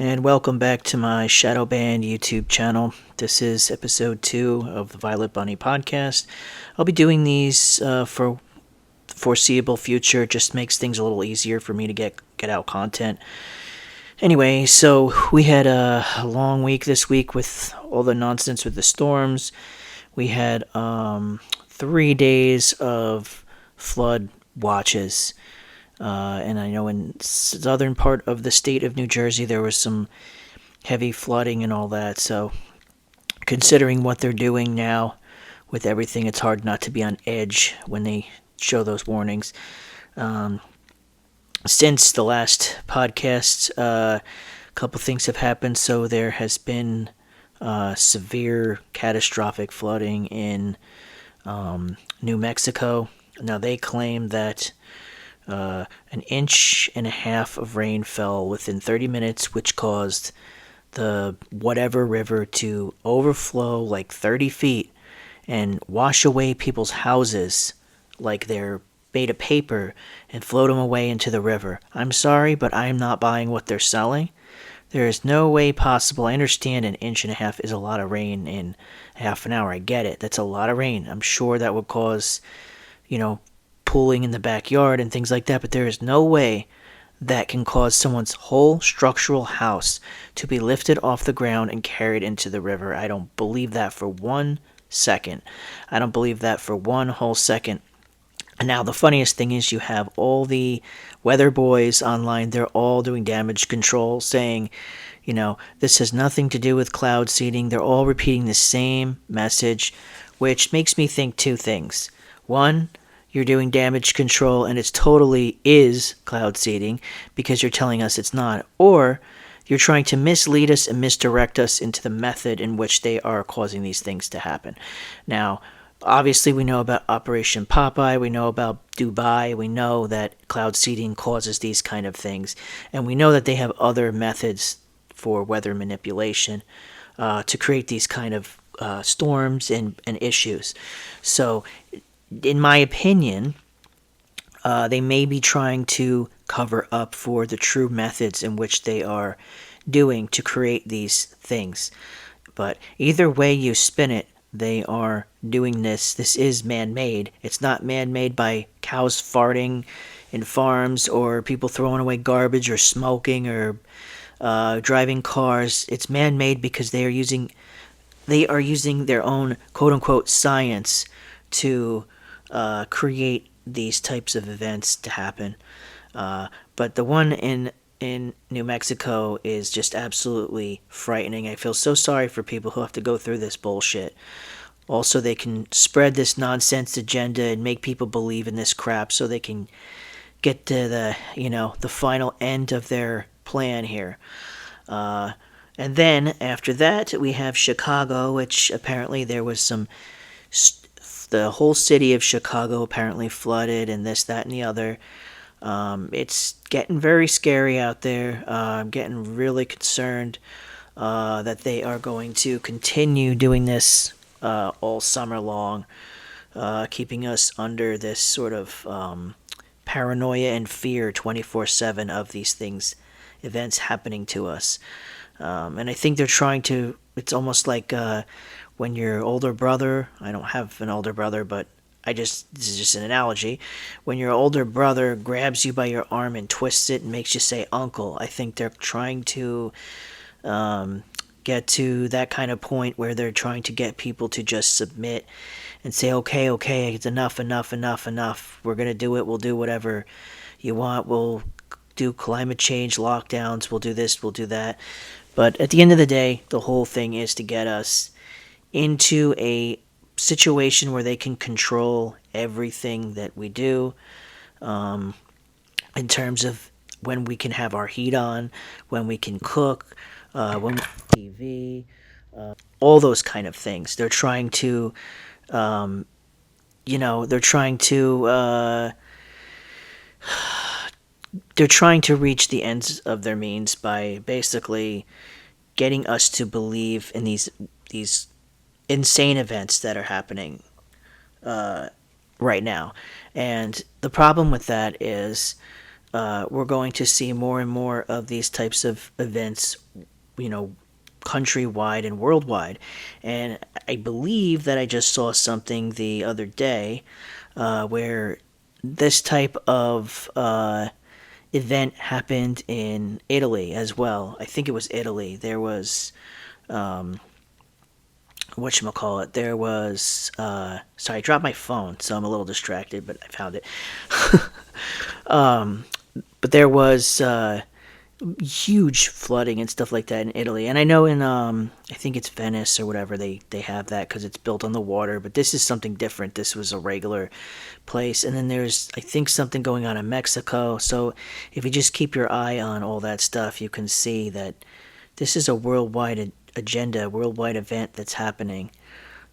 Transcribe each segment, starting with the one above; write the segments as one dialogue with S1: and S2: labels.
S1: and welcome back to my Shadow Band YouTube channel. This is episode 2 of the Violet Bunny podcast. I'll be doing these for the foreseeable future. It just makes things a little easier for me to get out content. Anyway, so we had a long week this week with all the nonsense with the storms. We had 3 days of flood watches. And I know in southern part of the state of New Jersey there was some heavy flooding and all that. So considering what they're doing now with everything, it's hard not to be on edge when they show those warnings. Since the last podcast, a couple things have happened. So there has been severe catastrophic flooding in New Mexico. Now they claim that an inch and a half of rain fell within 30 minutes, which caused the whatever river to overflow like 30 feet and wash away people's houses like they're made of paper and float them away into the river. I'm sorry, but I'm not buying what they're selling. There is no way possible. I understand an inch and a half is a lot of rain in half an hour. I get it. That's a lot of rain. I'm sure that would cause, pooling in the backyard and things like that, but there is no way that can cause someone's whole structural house to be lifted off the ground and carried into the river. I don't believe that for 1 second. I don't believe that for one whole second. And now the funniest thing is you have all the weather boys online. They're all doing damage control, saying, this has nothing to do with cloud seeding. They're all repeating the same message, which makes me think two things. One, you're doing damage control and it totally is cloud seeding because you're telling us it's not. Or you're trying to mislead us and misdirect us into the method in which they are causing these things to happen. Now, obviously we know about Operation Popeye, we know about Dubai, we know that cloud seeding causes these kind of things, and we know that they have other methods for weather manipulation to create these kind of storms and issues. So, in my opinion, they may be trying to cover up for the true methods in which they are doing to create these things. But either way you spin it, they are doing this. This is man-made. It's not man-made by cows farting in farms or people throwing away garbage or smoking or driving cars. It's man-made because they are using their own quote-unquote science to create these types of events to happen. But the one in New Mexico is just absolutely frightening. I feel so sorry for people who have to go through this bullshit. Also, they can spread this nonsense agenda and make people believe in this crap so they can get to the final end of their plan here. And then after that, we have Chicago, which apparently there was some the whole city of Chicago apparently flooded and this, that, and the other. It's getting very scary out there. I'm getting really concerned that they are going to continue doing this all summer long, keeping us under this sort of paranoia and fear 24/7 of these events happening to us. And I think they're trying to, it's almost like when your older brother, I don't have an older brother, but this is just an analogy. When your older brother grabs you by your arm and twists it and makes you say uncle, I think they're trying to get to that kind of point where they're trying to get people to just submit and say, okay, it's enough. We're going to do it. We'll do whatever you want. We'll do climate change lockdowns. We'll do this. We'll do that. But at the end of the day, the whole thing is to get us into a situation where they can control everything that we do, in terms of when we can have our heat on, when we can cook, when we have TV, all those kind of things. They're trying to, they're trying to reach the ends of their means by basically getting us to believe in these insane events that are happening right now. And the problem with that is we're going to see more and more of these types of events, you know, countrywide and worldwide. And I believe that I just saw something the other day where this type of event happened in Italy as well. I think it was Italy. There was whatchamacallit, there was sorry, I dropped my phone, so I'm a little distracted, but I found it. But there was huge flooding and stuff like that in Italy, and I know in I think it's Venice or whatever, they have that because it's built on the water. But this is something different. This was a regular place, and then there's, I think, something going on in Mexico. So if you just keep your eye on all that stuff, you can see that this is a worldwide agenda, worldwide event that's happening.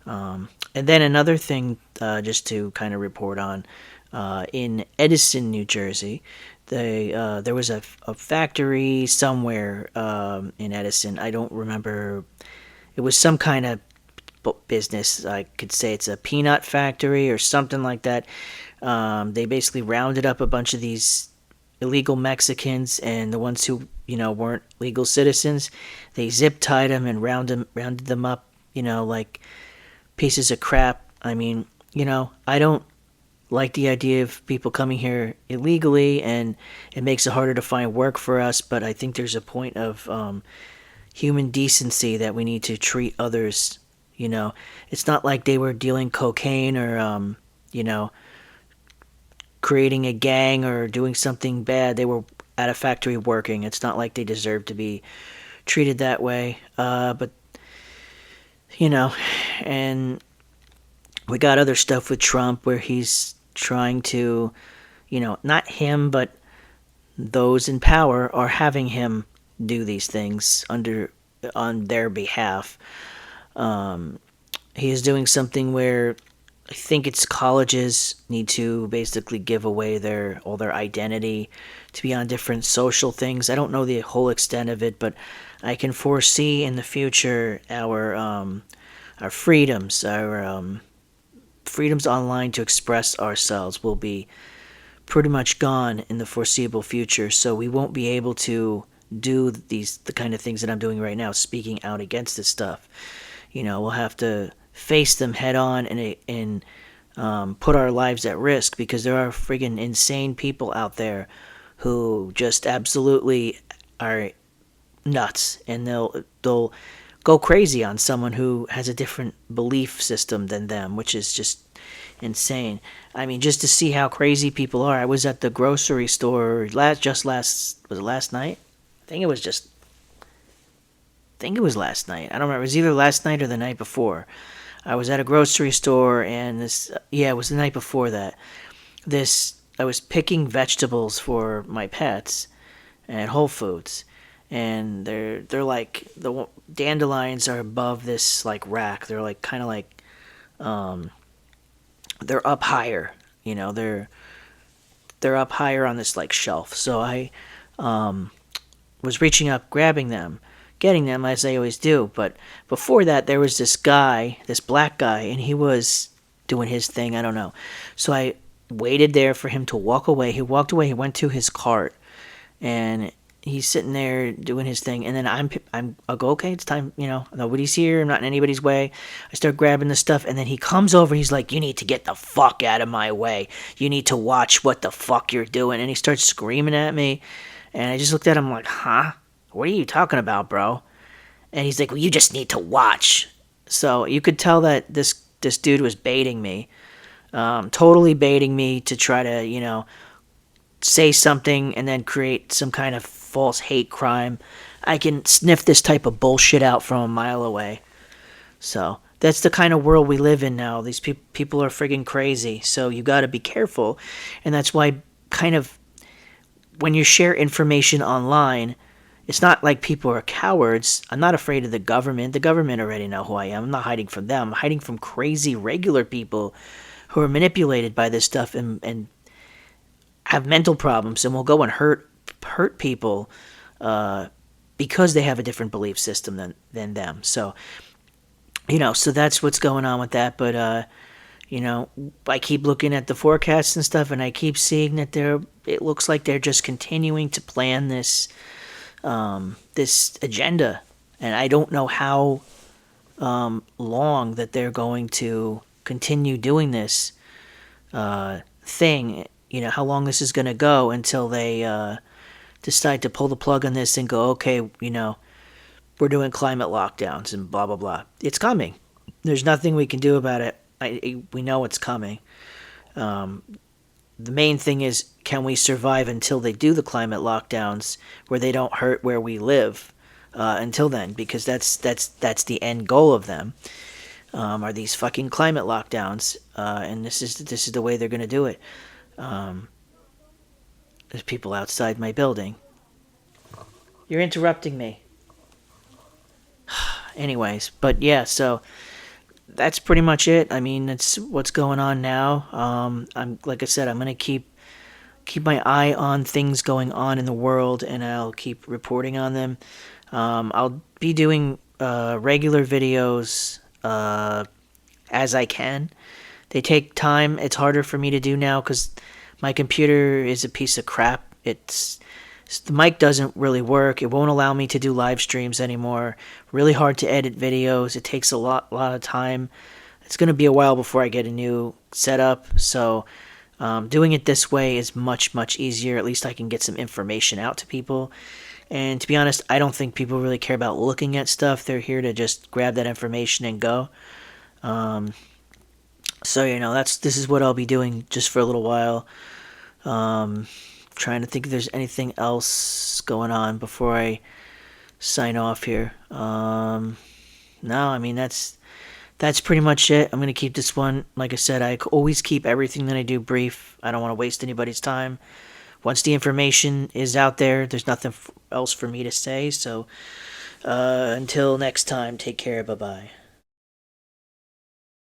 S1: And then another thing, just to kind of report on, in Edison, New Jersey, there was a factory somewhere in Edison. I don't remember. It was some kind of business. I could say it's a peanut factory or something like that. They basically rounded up a bunch of these illegal Mexicans, and the ones who weren't legal citizens, they zip tied them and rounded them up, like pieces of crap. I mean, I don't like the idea of people coming here illegally, and it makes it harder to find work for us. But I think there's a point of human decency that we need to treat others. It's not like they were dealing cocaine or creating a gang or doing something bad. They were at a factory working. It's not like they deserve to be treated that way. But and we got other stuff with Trump where he's trying to, not him, but those in power are having him do these things on their behalf. He is doing something where I think it's colleges need to basically give away all their identity to be on different social things. I don't know the whole extent of it, but I can foresee in the future our freedoms, freedoms online to express ourselves will be pretty much gone in the foreseeable future. So we won't be able to do the kind of things that I'm doing right now, speaking out against this stuff. We'll have to face them head on and put our lives at risk, because there are friggin' insane people out there who just absolutely are nuts, and they'll go crazy on someone who has a different belief system than them, which is just insane. I mean, just to see how crazy people are. I was at the grocery store was it last night? I think it was last night. I don't remember. It was either last night or the night before. I was at a grocery store, and it was the night before that. I was picking vegetables for my pets at Whole Foods, and they're like, the dandelions are above this like rack. They're like kind of like they're up higher. They're up higher on this like shelf. So I was reaching up, grabbing them, getting them as I always do. But before that, there was this black guy, and he was doing his thing. I don't know. So I waited there for him to walk away. He walked away. He went to his cart, and he's sitting there doing his thing. And then I'll go, okay, it's time. Nobody's here. I'm not in anybody's way. I start grabbing the stuff, and then he comes over. He's like, "You need to get the fuck out of my way. You need to watch what the fuck you're doing." And he starts screaming at me, and I just looked at him like, "Huh? What are you talking about, bro?" And he's like, "Well, you just need to watch." So you could tell that this dude was baiting me, totally baiting me to try to, say something and then create some kind of false hate crime. I can sniff this type of bullshit out from a mile away. So that's the kind of world we live in now. These people are friggin' crazy. So you got to be careful. And that's why kind of when you share information online, it's not like people are cowards. I'm not afraid of the government. The government already know who I am. I'm not hiding from them. I'm hiding from crazy regular people who are manipulated by this stuff and have mental problems and will go and hurt people because they have a different belief system than them. So, so that's what's going on with that. But I keep looking at the forecasts and stuff, and I keep seeing that it looks like they're just continuing to plan this agenda, and I don't know how long that they're going to continue doing this thing. How long this is going to go until they decide to pull the plug on this and go, okay, we're doing climate lockdowns and blah blah blah. It's coming. There's nothing we can do about it. We know it's coming. The main thing is, can we survive until they do the climate lockdowns where they don't hurt where we live? Until then, because that's the end goal of them. Are these fucking climate lockdowns? And this is the way they're going to do it. There's people outside my building. You're interrupting me. Anyways, but yeah, so that's pretty much it. I mean, that's what's going on now. I'm like I said, I'm gonna keep my eye on things going on in the world, and I'll keep reporting on them. I'll be doing regular videos as I can. They take time. It's harder for me to do now because my computer is a piece of crap. The mic doesn't really work. It won't allow me to do live streams anymore. Really hard to edit videos. It takes a lot of time. It's going to be a while before I get a new setup. So doing it this way is much, much easier. At least I can get some information out to people. And to be honest, I don't think people really care about looking at stuff. They're here to just grab that information and go. So, this is what I'll be doing just for a little while. Trying to think if there's anything else going on before I sign off here. No, I mean, that's pretty much it. I'm going to keep this one, like I said, I always keep everything that I do brief. I don't want to waste anybody's time. Once the information is out there, there's nothing else for me to say. So until next time, take care. Bye-bye.